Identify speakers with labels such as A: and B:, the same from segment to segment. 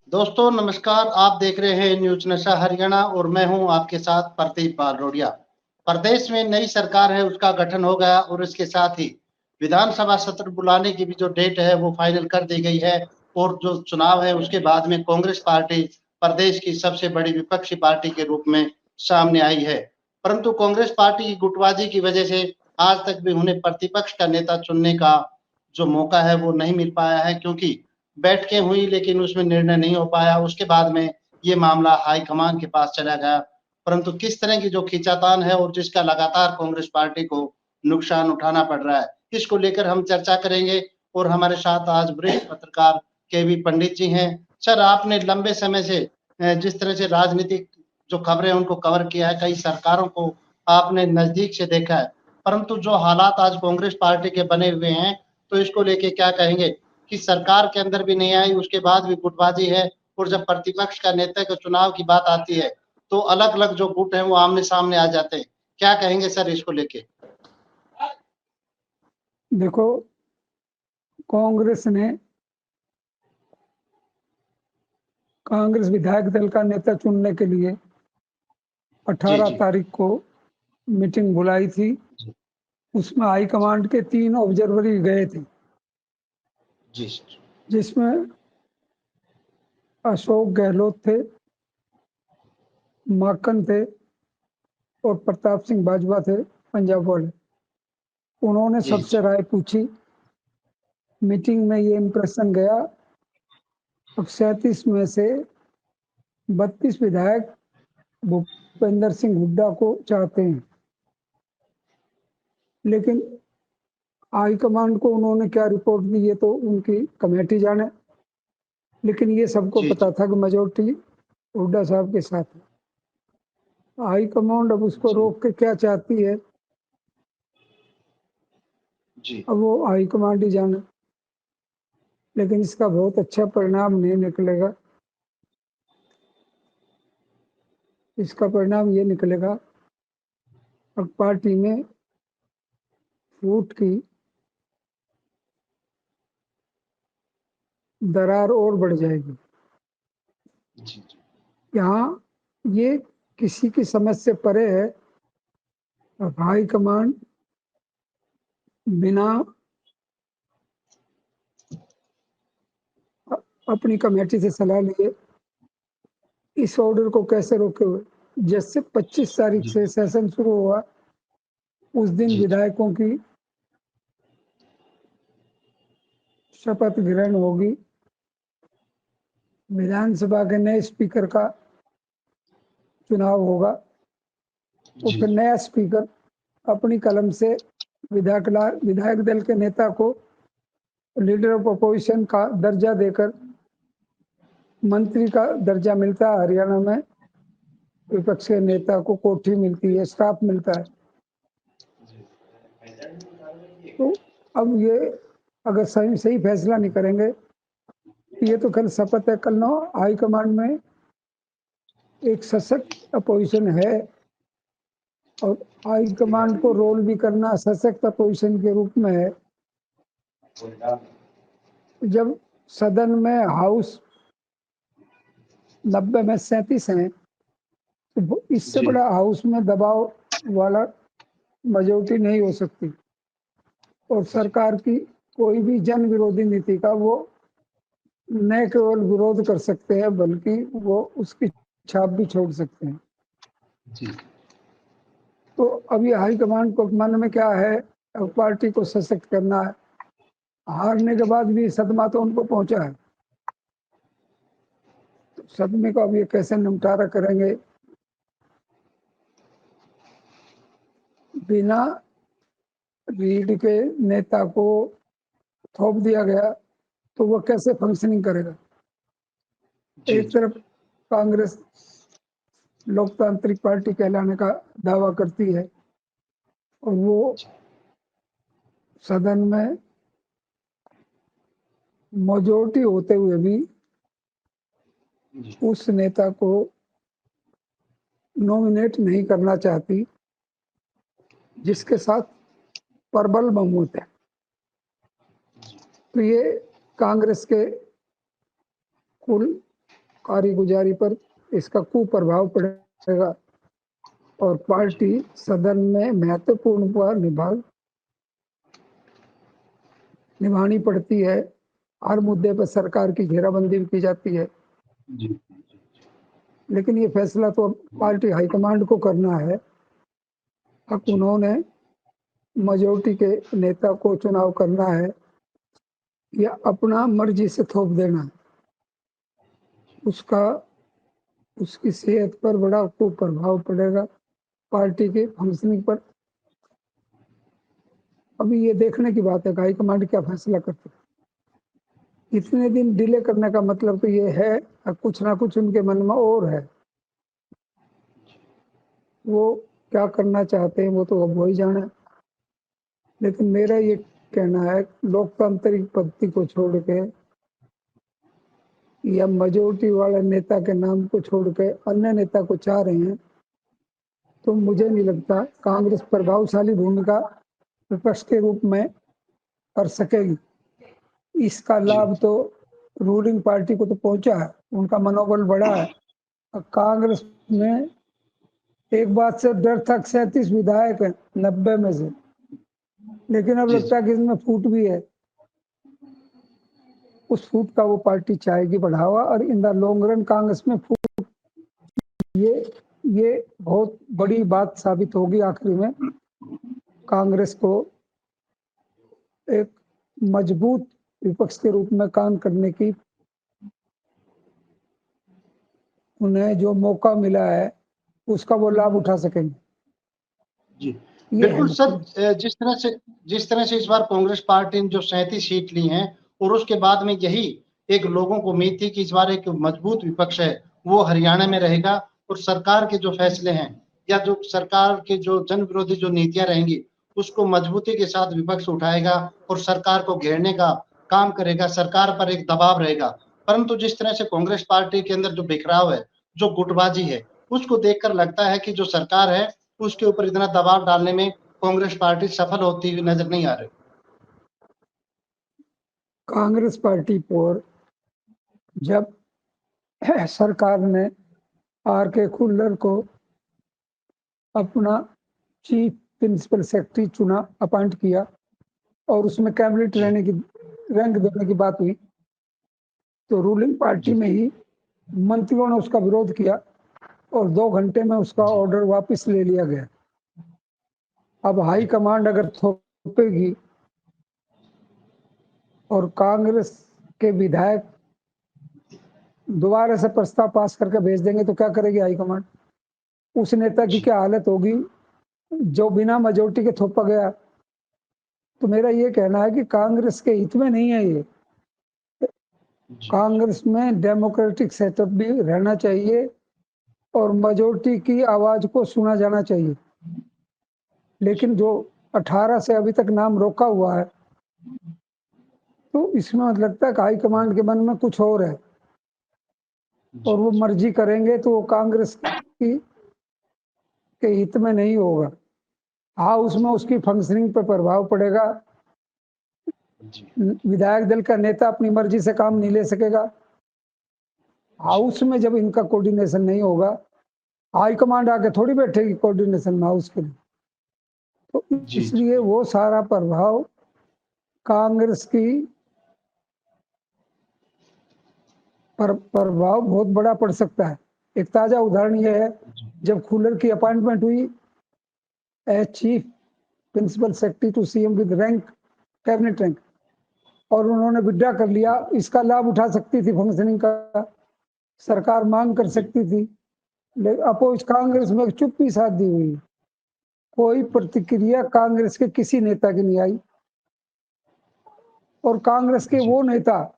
A: दोस्तों नमस्कार। आप देख रहे हैं न्यूज नशा हरियाणा और मैं हूं आपके साथ प्रदीप बारोडिया। प्रदेश में नई सरकार है, उसका गठन हो गया और इसके साथ ही विधानसभा सत्र बुलाने की भी जो डेट है वो फाइनल कर दी गई है। और जो चुनाव है उसके बाद में कांग्रेस पार्टी प्रदेश की सबसे बड़ी विपक्षी पार्टी के रूप में सामने आई है। परंतु कांग्रेस पार्टी की गुटबाजी की वजह से आज तक भी उन्हें प्रतिपक्ष का नेता चुनने का जो मौका है वो नहीं मिल पाया है, क्योंकि बैठकें हुई लेकिन उसमें निर्णय नहीं हो पाया। उसके बाद में ये मामला हाईकमान के पास चला गया। परंतु किस तरह की जो खींचातान है और जिसका लगातार कांग्रेस पार्टी को नुकसान उठाना पड़ रहा है, इसको लेकर हम चर्चा करेंगे। और हमारे साथ आज वरिष्ठ पत्रकार केवी पंडित जी हैं। सर, आपने लंबे समय से जिस तरह से राजनीतिक जो खबरें उनको कवर किया है, कई सरकारों को आपने नजदीक से देखा है, परंतु जो हालात आज कांग्रेस पार्टी के बने हुए हैं, तो इसको लेके क्या कहेंगे कि सरकार के अंदर भी नहीं आई, उसके बाद भी गुटबाजी है। और जब प्रतिपक्ष का नेता के चुनाव की बात आती है तो अलग अलग जो गुट हैं वो आमने सामने आ जाते हैं। क्या कहेंगे सर इसको लेके?
B: देखो, कांग्रेस विधायक दल का नेता चुनने के लिए
A: जी
B: 18
A: जी
B: तारीख को मीटिंग बुलाई थी।
A: जी
B: उसमें हाईकमांड के 3 ऑब्जर्वरी गए थे,
A: जी सर।
B: जिसमें अशोक गहलोत थे, माकन थे और प्रताप सिंह बाजवा थे, पंजाब वाले। उन्होंने
A: जी
B: सबसे राय पूछी। मीटिंग में ये इम्प्रेशन गया, अब 37 में से 32 विधायक भूपेंद्र सिंह हुड्डा को चाहते हैं, लेकिन हाईकमांड को उन्होंने क्या रिपोर्ट दी ये तो उनकी कमेटी जाने। लेकिन ये सबको
A: जी
B: पता
A: जी
B: था कि मेजोरिटी हुड्डा साहब के साथ है। हाईकमांड अब उसको
A: जी
B: रोक के क्या चाहती है,
A: जी
B: अब वो हाईकमांड ही जाने। लेकिन इसका बहुत अच्छा परिणाम नहीं निकलेगा। इसका परिणाम ये निकलेगा, अब पार्टी में फूट की दरार और बढ़ जाएगी।
A: जी जी
B: यहाँ ये किसी की समझ से परे है। अब हाईकमांड बिना अपनी कमेटी से सलाह लिए इस ऑर्डर को कैसे रोके हुए। जैसे 25 तारीख
A: जी
B: से सेशन शुरू हुआ, उस दिन
A: जी
B: विधायकों की शपथ ग्रहण होगी, विधानसभा के नए स्पीकर का चुनाव होगा और
A: जी
B: फिर नया स्पीकर अपनी कलम से विधायक दल के नेता को लीडर ऑफ अपोजिशन का दर्जा देकर मंत्री का दर्जा मिलता है। हरियाणा में विपक्ष के नेता को कोठी मिलती है, स्टाफ मिलता है। तो अब ये अगर सही सही फैसला नहीं करेंगे, ये तो कल शपथ है, कल नो हाईकमांड में एक सशक्त अपोजिशन है और हाईकमांड को रोल भी करना सशक्त अपोजिशन के रूप में है। जब सदन में हाउस 90 में 37 हैं, तो इससे
A: जी
B: बड़ा हाउस में दबाव वाला मेजोरिटी नहीं हो सकती। और सरकार की कोई भी जन विरोधी नीति का वो न केवल विरोध कर सकते हैं बल्कि वो उसकी छाप भी छोड़ सकते हैं।
A: जी
B: तो अभी हाईकमांड को मन में क्या है, अब पार्टी को सशक्त करना है। हारने के बाद भी सदमा तो उनको पहुंचा है, तो सदमे को अब ये कैसे निपटारा करेंगे। बिना रीढ़ के नेता को थोप दिया गया तो वो कैसे फंक्शनिंग करेगा।
A: जी
B: एक तरफ कांग्रेस लोकतांत्रिक पार्टी कहलाने का दावा करती है और वो सदन में मेजोरिटी होते हुए भी
A: जी
B: उस नेता को नॉमिनेट नहीं करना चाहती जिसके साथ प्रबल बहुमत है। तो ये कांग्रेस के कुल कारगुजारी पर इसका कुप्रभाव पड़ेगा और पार्टी सदन में महत्वपूर्ण भूमिका निभानी पड़ती है। हर मुद्दे पर सरकार की घेराबंदी भी की जाती है,
A: जी
B: लेकिन ये फैसला तो पार्टी हाईकमांड को करना है। अब
A: जी
B: उन्होंने मेजोरिटी के नेता को चुनाव करना है या अपना मर्जी से थोप देना है। उसका उसकी सेहत पर बड़ा कुप्रभाव पड़ेगा, पार्टी के फंक्शनिंग पर। अभी ये देखने की बात है कि हाईकमांड क्या फैसला करती है। इतने दिन डिले करने का मतलब तो ये है कि कुछ ना कुछ उनके मन में और है। वो क्या करना चाहते हैं वो तो अब वही जाने। लेकिन मेरा ये कहना है, लोकतांत्रिक पद्धति को छोड़ के या मेजोरिटी वाले नेता के नाम को छोड़ के अन्य नेता को चाह रहे हैं, तो मुझे नहीं लगता कांग्रेस प्रभावशाली भूमिका विपक्ष के रूप में कर सकेगी। इसका
A: जी
B: लाभ तो रूलिंग पार्टी को तो पहुंचा है, उनका मनोबल बढ़ा है। अब कांग्रेस में एक बात से डर था, 37 विधायक है 90 में से, लेकिन अब
A: जी
B: लगता है कि इसमें फूट भी है। उस फूट का वो पार्टी चाहेगी बढ़ावा, और in the long run Congress में फूट, ये ये बहुत बड़ी बात साबित होगी आखिरी में। कांग्रेस को एक मजबूत विपक्ष के रूप में काम करने की उन्हें जो मौका मिला है उसका वो लाभ उठा सकेंगे।
A: जी
B: ये है
A: बिल्कुल सर।
B: मतलब।
A: जिस तरह से इस बार कांग्रेस पार्टी ने जो 37 सीट ली हैं, और उसके बाद में यही एक लोगों को उम्मीद थी कि इस बार एक मजबूत विपक्ष है वो हरियाणा में रहेगा, और सरकार के जो फैसले हैं या जो सरकार के जो जन विरोधी जो नीतियां रहेंगी उसको मजबूती के साथ विपक्ष उठाएगा और सरकार को घेरने का काम करेगा, सरकार पर एक दबाव रहेगा। परंतु जिस तरह से कांग्रेस पार्टी के अंदर जो बिखराव है, जो गुटबाजी है, उसको देखकर लगता है कि जो सरकार है उसके ऊपर इतना दबाव डालने में कांग्रेस पार्टी सफल होती हुई नजर नहीं आ रही।
B: कांग्रेस पार्टी पर जब सरकार ने आर के खुल्लर को अपना चीफ प्रिंसिपल सेक्रेटरी चुना, अपॉइंट किया, और उसमें कैबिनेट
A: जी
B: रहने की रैंक देने की बात हुई, तो रूलिंग पार्टी
A: जी
B: में ही मंत्रियों ने उसका विरोध किया और 2 घंटे में उसका
A: जी
B: ऑर्डर वापस ले लिया गया। अब हाई
A: जी
B: कमांड अगर थोपेगी और कांग्रेस के विधायक दोबारा से प्रस्ताव पास करके भेज देंगे तो क्या करेगी हाई कमांड? उस नेता की
A: जी
B: क्या हालत होगी जो बिना मेजोरिटी के थोपा गया? तो मेरा ये कहना है कि कांग्रेस के हित में नहीं है ये।
A: जी
B: कांग्रेस में डेमोक्रेटिक सेटअप भी रहना चाहिए और मेजोरिटी की आवाज को सुना जाना चाहिए। लेकिन जो 18 से अभी तक नाम रोका हुआ है, तो इसमें मुझे लगता है कि हाईकमांड के मन में कुछ और है और
A: जी
B: वो मर्जी करेंगे तो वो कांग्रेस की के हित में नहीं होगा। हाँ, उसमें उसकी फंक्शनिंग पर प्रभाव पड़ेगा।
A: जी
B: विधायक दल का नेता अपनी मर्जी से काम नहीं ले सकेगा। हाउस में जब इनका कोऑर्डिनेशन नहीं होगा, हाईकमांड आके थोड़ी बैठेगी कोऑर्डिनेशन में हाउस के लिए। तो
A: जी
B: इसलिए वो सारा प्रभाव कांग्रेस की प्रभाव बहुत बड़ा पड़ सकता है। एक ताजा उदाहरण यह है, जब खुल्लर की अपॉइंटमेंट हुई as chief principal secretary to CM with rank, cabinet rank, और उन्होंने विड्रॉ कर लिया, इसका लाभ उठा सकती थी फंक्शनिंग का, सरकार मांग कर सकती थी, लेकिन अपोज कांग्रेस में चुप्पी साध दी हुई। कोई प्रतिक्रिया कांग्रेस के किसी नेता की नहीं आई, और कांग्रेस के
A: जी
B: वो नेता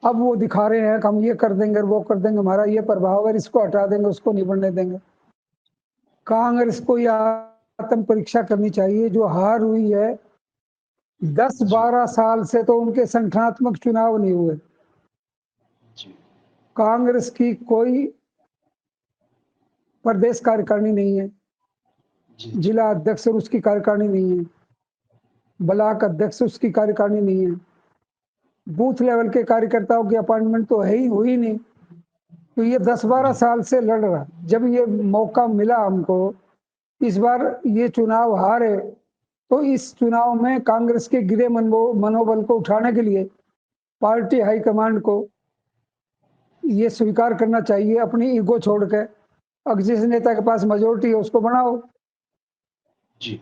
B: अब वो दिखा रहे हैं कि हम ये कर देंगे वो कर देंगे, हमारा ये प्रभाव है, इसको हटा देंगे उसको नहीं बनने देंगे। कांग्रेस को यह आत्म परीक्षा करनी चाहिए, जो हार हुई है। 10-12 साल से तो उनके संगठनात्मक चुनाव नहीं हुए।
A: जी
B: कांग्रेस की कोई प्रदेश कार्यकारिणी नहीं है,
A: जी
B: जिला अध्यक्ष उसकी कार्यकारिणी नहीं है, ब्लॉक अध्यक्ष उसकी कार्यकारिणी नहीं है, बूथ लेवल के कार्यकर्ताओं की अपॉइंटमेंट तो है ही, हुई नहीं। तो ये 10-12 साल से लड़ रहा, जब ये मौका मिला हमको, इस बार ये चुनाव हारे, तो इस चुनाव में कांग्रेस के गिरे मनोबल को उठाने के लिए पार्टी हाईकमांड को ये स्वीकार करना चाहिए, अपनी ईगो छोड़ के। अब जिस नेता के पास मेजोरिटी है उसको बनाओ
A: जी।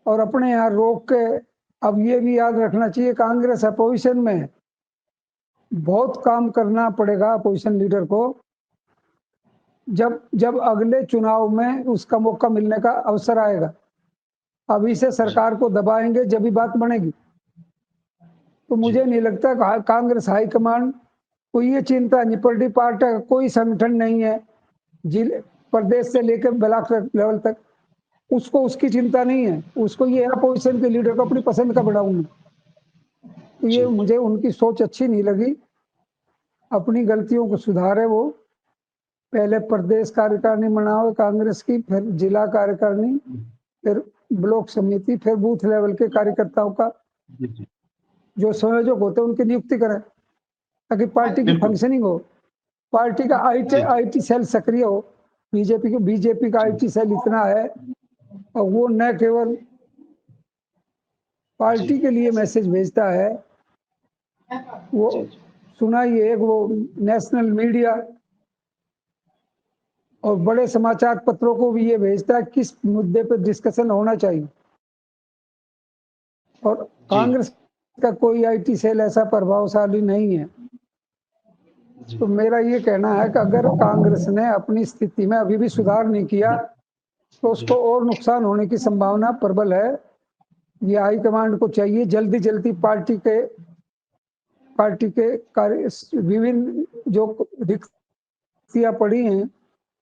B: और अपने यहाँ रोक के। अब ये भी याद रखना चाहिए, कांग्रेस अपोजिशन में है, बहुत काम करना पड़ेगा अपोजिशन लीडर को। जब जब अगले चुनाव में उसका मौका मिलने का अवसर आएगा, अभी से सरकार को दबाएंगे जब भी बात बनेगी। तो मुझे नहीं लगता कांग्रेस हाईकमांड को ये चिंता नहीं, पॉलिटिकल पार्टी का कोई संगठन नहीं है जिले प्रदेश से लेकर ब्लॉक लेवल तक, उसको उसकी चिंता नहीं है। उसको ये अपोजिशन के लीडर को अपनी पसंद का बनाऊंगा। तो ये मुझे उनकी सोच अच्छी नहीं लगी। अपनी गलतियों को सुधारे वो, पहले प्रदेश कार्यकारिणी बनाओ कांग्रेस की, फिर जिला कार्यकारिणी, फिर ब्लॉक समिति, फिर बूथ लेवल के कार्यकर्ताओं का जो संयोजक होते हैं उनकी नियुक्ति करें, ताकि पार्टी की फंक्शनिंग हो, पार्टी का आईटी सेल सक्रिय हो। बीजेपी का आईटी सेल इतना है और वो न केवल पार्टी के लिए मैसेज भेजता है, वो सुनाइए, वो नेशनल मीडिया और बड़े समाचार पत्रों को भी ये भेजता है किस मुद्दे पर डिस्कशन होना चाहिए। और कांग्रेस का कोई आईटी सेल ऐसा प्रभावशाली नहीं है। तो मेरा ये कहना है कि अगर कांग्रेस ने अपनी स्थिति में अभी भी सुधार नहीं किया तो उसको और नुकसान होने की संभावना प्रबल है। ये हाईकमांड को चाहिए जल्दी जल्दी पार्टी के कार्य, विभिन्न जो रिक्तियां पड़ी हैं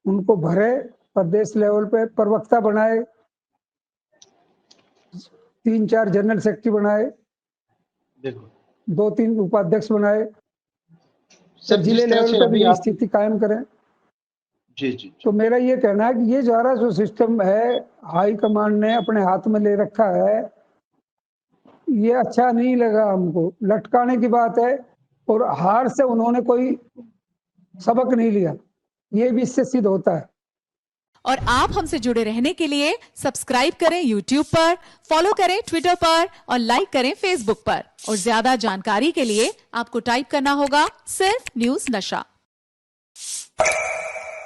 B: उनको भरे, प्रदेश लेवल पे प्रवक्ता बनाए, 3-4 जनरल सेक्रेटरी बनाए, 2-3 उपाध्यक्ष बनाए,
A: सर
B: जिले लेवल पे भी स्थिति कायम करें।
A: जी।
B: तो मेरा ये कहना है कि ये सारा जो सिस्टम है हाईकमांड ने अपने हाथ में ले रखा है, ये अच्छा नहीं लगा हमको। लटकाने की बात है और हार से उन्होंने कोई सबक नहीं लिया, ये भी इससे सिद्ध होता है।
C: और आप हमसे जुड़े रहने के लिए सब्सक्राइब करें YouTube पर, फॉलो करें ट्विटर पर और लाइक करें Facebook पर। और ज्यादा जानकारी के लिए आपको टाइप करना होगा सिर्फ न्यूज़ नशा।